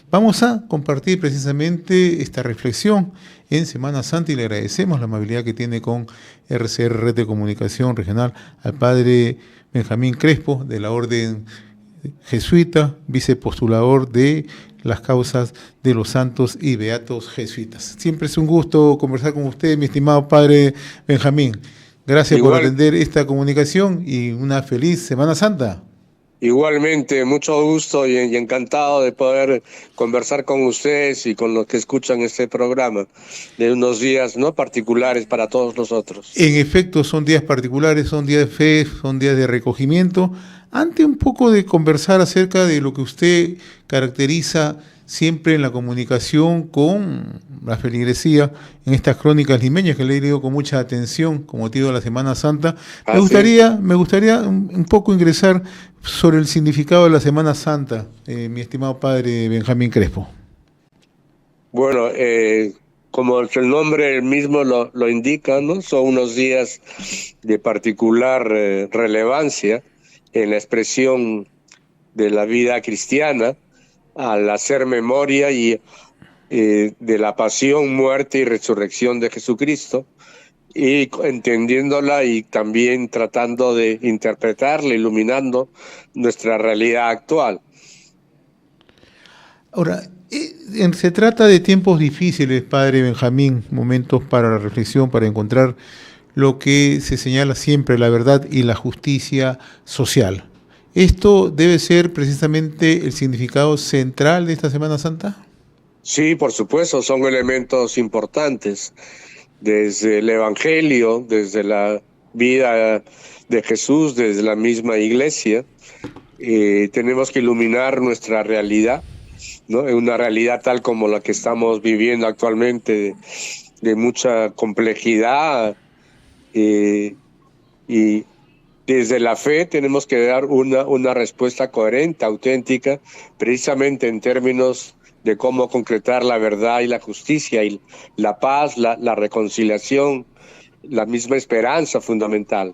Vamos a compartir precisamente esta reflexión en Semana Santa y le agradecemos la amabilidad que tiene con RCR Red de Comunicación Regional al padre Benjamín Crespo de la Orden Jesuita, vicepostulador de las causas de los santos y beatos jesuitas. Siempre es un gusto conversar con usted, mi estimado padre Benjamín. Gracias por atender esta comunicación y una feliz Semana Santa. Igualmente, mucho gusto y encantado de poder conversar con ustedes y con los que escuchan este programa de unos días no particulares para todos nosotros. En efecto, son días particulares, son días de fe, son días de recogimiento. Antes un poco de conversar acerca de lo que usted caracteriza siempre en la comunicación con la feligresía, en estas crónicas limeñas que le he leído con mucha atención con motivo de la Semana Santa, me gustaría un poco ingresar sobre el significado de la Semana Santa, mi estimado padre Benjamín Crespo. Bueno, como el nombre mismo lo indica, ¿no? Son unos días de particular relevancia en la expresión de la vida cristiana, al hacer memoria y de la pasión, muerte y resurrección de Jesucristo, y entendiéndola y también tratando de interpretarla, iluminando nuestra realidad actual. Ahora, se trata de tiempos difíciles, padre Benjamín, momentos para la reflexión, para encontrar lo que se señala siempre, la verdad y la justicia social. ¿Esto debe ser precisamente el significado central de esta Semana Santa? Sí, por supuesto, son elementos importantes. Desde el Evangelio, desde la vida de Jesús, desde la misma iglesia, tenemos que iluminar nuestra realidad, ¿no? Una realidad tal como la que estamos viviendo actualmente, de mucha complejidad, y desde la fe tenemos que dar una respuesta coherente, auténtica, precisamente en términos de cómo concretar la verdad y la justicia y la paz, la reconciliación, la misma esperanza fundamental.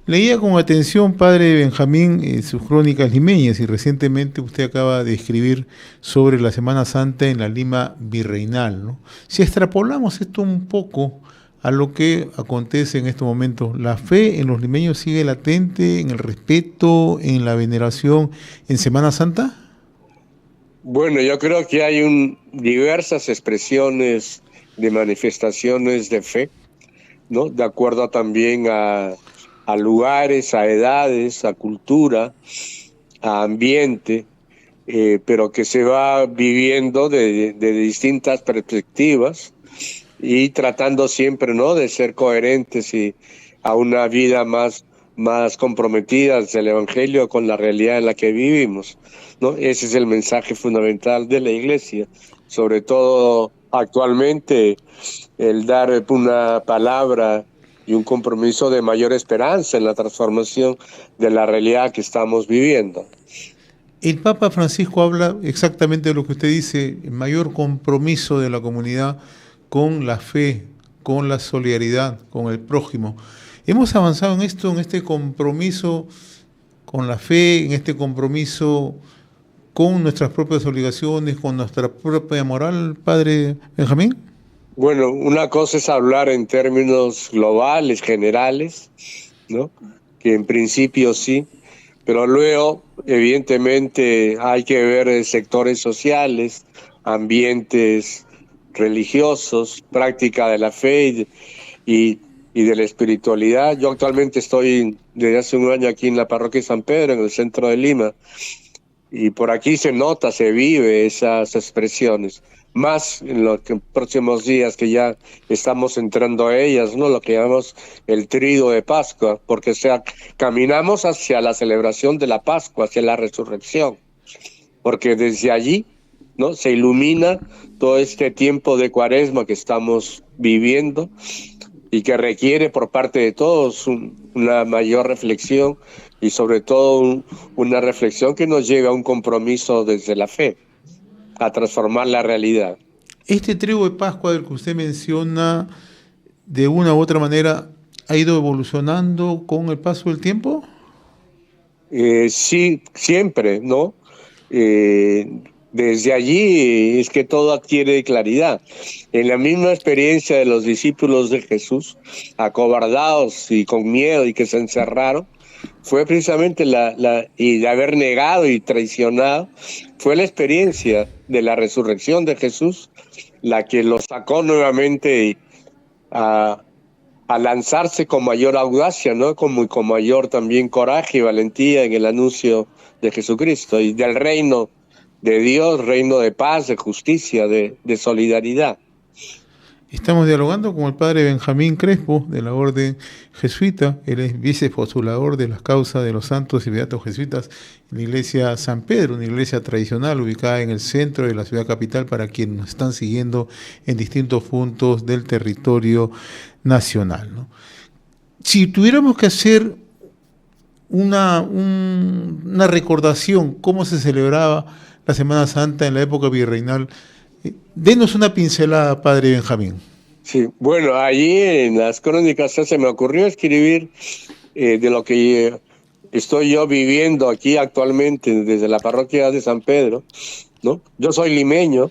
Leía con atención, padre Benjamín, sus crónicas limeñas y recientemente usted acaba de escribir sobre la Semana Santa en la Lima virreinal, ¿no? Si extrapolamos esto un poco a lo que acontece en estos momentos, ¿la fe en los limeños sigue latente en el respeto, en la veneración en Semana Santa? Bueno, yo creo que hay diversas expresiones de manifestaciones de fe, ¿no? De acuerdo también a lugares, a edades, a cultura, a ambiente, pero que se va viviendo de distintas perspectivas y tratando siempre, ¿no?, de ser coherentes y a una vida más comprometida del Evangelio con la realidad en la que vivimos, ¿no? Ese es el mensaje fundamental de la Iglesia, sobre todo actualmente, el dar una palabra y un compromiso de mayor esperanza en la transformación de la realidad que estamos viviendo. El Papa Francisco habla exactamente de lo que usted dice, el mayor compromiso de la comunidad con la fe, con la solidaridad, con el prójimo. Hemos avanzado en esto, en este compromiso con la fe, en este compromiso con nuestras propias obligaciones, con nuestra propia moral, padre Benjamín. Bueno, una cosa es hablar en términos globales, generales, ¿no?, que en principio sí, pero luego evidentemente hay que ver sectores sociales, ambientes religiosos, práctica de la fe y de la espiritualidad. Yo actualmente estoy desde hace un año aquí en la parroquia de San Pedro, en el centro de Lima, y por aquí se nota, se vive esas expresiones, más en los próximos días que ya estamos entrando a ellas, ¿no?, lo que llamamos el Tríduo de Pascua, porque caminamos hacia la celebración de la Pascua, hacia la resurrección, porque desde allí, ¿no?, se ilumina todo este tiempo de Cuaresma que estamos viviendo y que requiere por parte de todos una mayor reflexión y sobre todo una reflexión que nos lleve a un compromiso desde la fe, a transformar la realidad. Este Tríduo de Pascua del que usted menciona, de una u otra manera, ¿ha ido evolucionando con el paso del tiempo? Sí, siempre, ¿no? desde allí es que todo adquiere claridad. En la misma experiencia de los discípulos de Jesús, acobardados y con miedo y que se encerraron, fue precisamente y de haber negado y traicionado, fue la experiencia de la resurrección de Jesús la que los sacó nuevamente a lanzarse con mayor audacia, ¿no? Con mayor también coraje y valentía en el anuncio de Jesucristo y del reino de Dios, reino de paz, de justicia, de solidaridad. Estamos dialogando con el padre Benjamín Crespo de la Orden Jesuita. Él es vicepostulador de las causas de los santos y beatos jesuitas en la iglesia San Pedro, una iglesia tradicional ubicada en el centro de la ciudad capital para quienes nos están siguiendo en distintos puntos del territorio nacional, ¿no? Si tuviéramos que hacer una recordación, cómo se celebraba la Semana Santa en la época virreinal, denos una pincelada, padre Benjamín. Sí, bueno, allí en las crónicas se me ocurrió escribir de lo que estoy yo viviendo aquí actualmente desde la parroquia de San Pedro, ¿no? Yo soy limeño,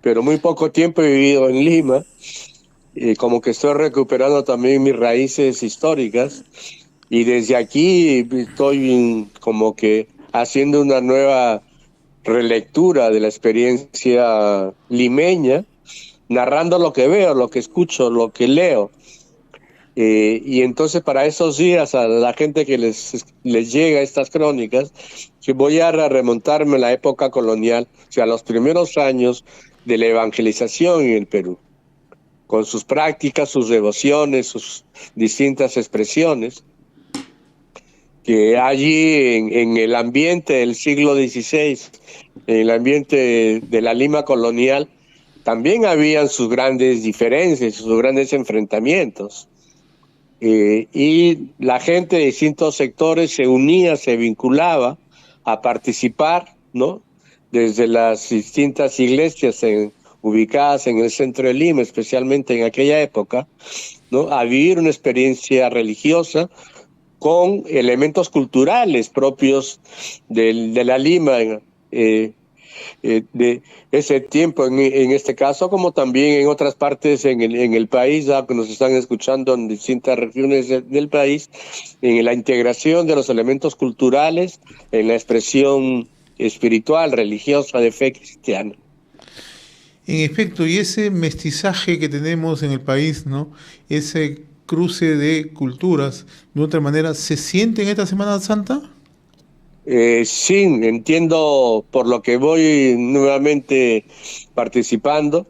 pero muy poco tiempo he vivido en Lima, como que estoy recuperando también mis raíces históricas, y desde aquí estoy como que haciendo una nueva relectura de la experiencia limeña, narrando lo que veo, lo que escucho, lo que leo. Y entonces para esos días a la gente que les llega estas crónicas, que voy a remontarme a la época colonial, o sea, a los primeros años de la evangelización en el Perú, con sus prácticas, sus devociones, sus distintas expresiones, que allí en el ambiente del siglo XVI, en el ambiente de la Lima colonial, también habían sus grandes diferencias, sus grandes enfrentamientos. Y la gente de distintos sectores se unía, se vinculaba a participar, ¿no? Desde las distintas iglesias ubicadas en el centro de Lima, especialmente en aquella época, ¿no? A vivir una experiencia religiosa con elementos culturales propios de la Lima, de ese tiempo, en este caso, como también en otras partes en el país, que nos están escuchando en distintas regiones del país, en la integración de los elementos culturales, en la expresión espiritual, religiosa, de fe cristiana. En efecto, y ese mestizaje que tenemos en el país, ¿no? Ese cruce de culturas, de otra manera, ¿se siente en esta Semana Santa? Sí, entiendo por lo que voy nuevamente participando.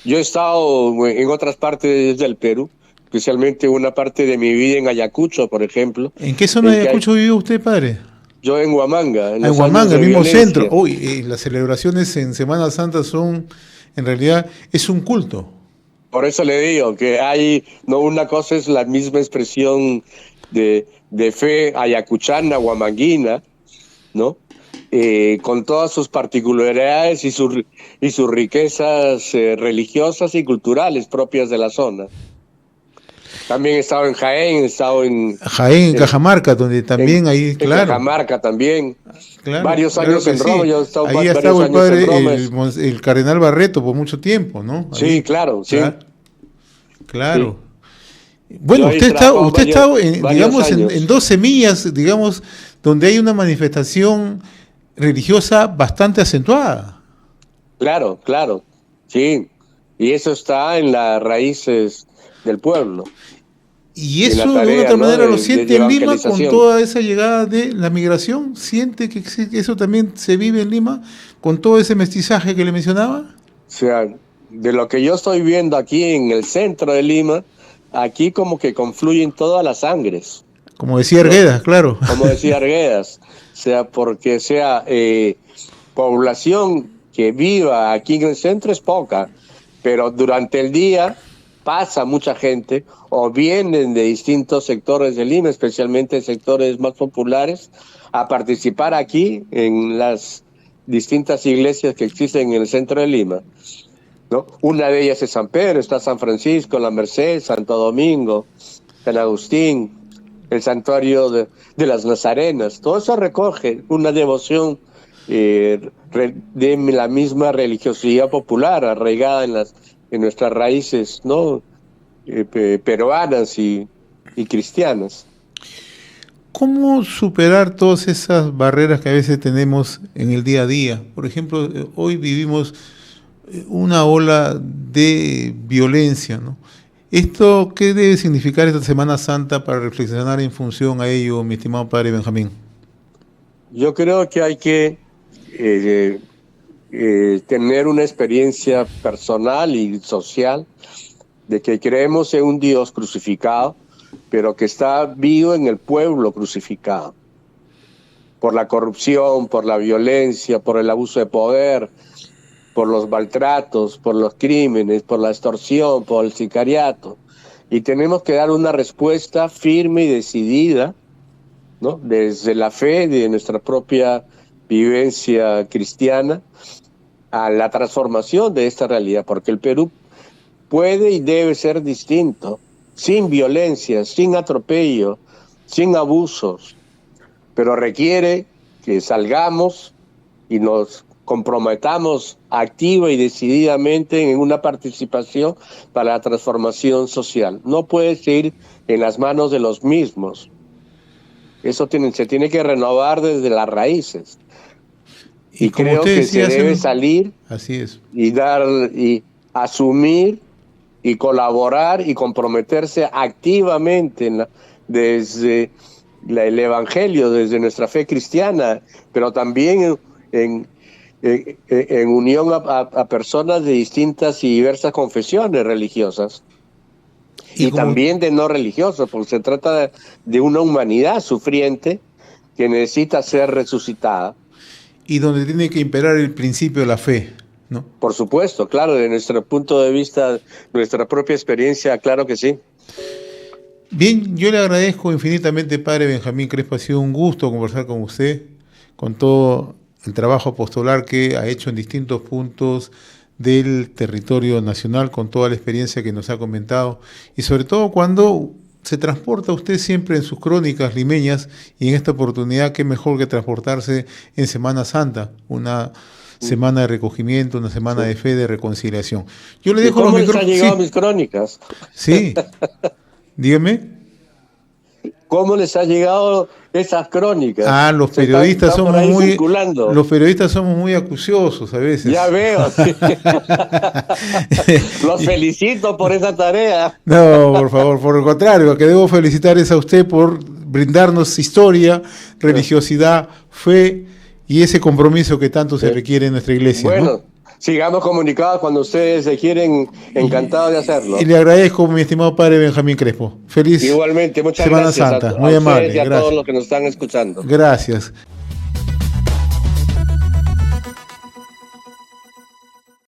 Yo he estado en otras partes del Perú, especialmente una parte de mi vida en Ayacucho, por ejemplo. ¿En qué zona de Ayacucho vive usted, padre? Yo en Huamanga. En Huamanga, el mismo centro. Hoy las celebraciones en Semana Santa son, en realidad, es un culto. Por eso le digo que hay, no, una cosa es la misma expresión de fe ayacuchana, huamanguina, ¿no? Con todas sus particularidades y sus riquezas religiosas y culturales propias de la zona. También he estado en Jaén, he estado en Cajamarca, donde también ahí, claro. En Cajamarca también. Claro, varios años en Roma, yo he estado ahí varios estaba el años padre, en Roma. el cardenal Barreto por mucho tiempo, ¿no? Ahí. Sí, claro, sí. Claro. Sí. Bueno, usted ha estado digamos, en dos semillas, digamos, donde hay una manifestación religiosa bastante acentuada. Claro, claro, sí. Y eso está en las raíces del pueblo. Y eso tarea, de otra manera, ¿no? Lo siente en Lima con toda esa llegada de la migración. ¿Siente que eso también se vive en Lima con todo ese mestizaje que le mencionaba? O sea, de lo que yo estoy viendo aquí en el centro de Lima, aquí como que confluyen todas las sangres. Como decía Arguedas, ¿no? Claro. Como decía Arguedas, o sea, porque población que viva aquí en el centro es poca, pero durante el día pasa mucha gente o vienen de distintos sectores de Lima, especialmente sectores más populares, a participar aquí en las distintas iglesias que existen en el centro de Lima, ¿no? Una de ellas es San Pedro, está San Francisco, La Merced, Santo Domingo, San Agustín, el santuario de las Nazarenas. Todo eso recoge una devoción de la misma religiosidad popular arraigada en nuestras raíces, ¿no? Peruanas y cristianas. ¿Cómo superar todas esas barreras que a veces tenemos en el día a día? Por ejemplo, hoy vivimos una ola de violencia, ¿no? ¿Esto qué debe significar esta Semana Santa para reflexionar en función a ello, mi estimado padre Benjamín? Yo creo que hay que tener una experiencia personal y social de que creemos en un Dios crucificado, pero que está vivo en el pueblo crucificado, por la corrupción, por la violencia, por el abuso de poder, por los maltratos, por los crímenes, por la extorsión, por el sicariato. Y tenemos que dar una respuesta firme y decidida, ¿no? Desde la fe, de nuestra propia vivencia cristiana, a la transformación de esta realidad, porque el Perú puede y debe ser distinto, sin violencia, sin atropello, sin abusos, pero requiere que salgamos y nos comprometamos activa y decididamente en una participación para la transformación social. No puede seguir en las manos de los mismos. Eso se tiene que renovar desde las raíces. Y creo que se debe salir así es. y asumir y colaborar y comprometerse activamente desde el Evangelio, desde nuestra fe cristiana, pero también en unión a personas de distintas y diversas confesiones religiosas. Y también de no religiosas, porque se trata de una humanidad sufriente que necesita ser resucitada. Y donde tiene que imperar el principio de la fe, ¿no? Por supuesto, claro, de nuestro punto de vista, nuestra propia experiencia, claro que sí. Bien, yo le agradezco infinitamente, padre Benjamín Crespo, ha sido un gusto conversar con usted, con todo el trabajo apostolar que ha hecho en distintos puntos del territorio nacional, con toda la experiencia que nos ha comentado, y sobre todo cuando se transporta usted siempre en sus crónicas limeñas, y en esta oportunidad qué mejor que transportarse en Semana Santa, una semana de recogimiento, una semana de fe, de reconciliación. Yo le dejo ¿Cómo les han llegado mis crónicas? Sí, dígame. ¿Cómo les ha llegado esas crónicas? Los periodistas los periodistas somos muy acuciosos a veces. Ya veo. Los felicito por esa tarea. No, por favor, por el contrario, que debo felicitar es a usted por brindarnos historia, religiosidad, fe y ese compromiso que tanto se requiere en nuestra iglesia. Bueno, ¿no? Sigamos comunicados cuando ustedes se quieren, encantado de hacerlo. Y le agradezco, mi estimado padre Benjamín Crespo. Feliz Igualmente, muchas Semana gracias Santa, a muy amable. Y a todos los que nos están escuchando. Gracias.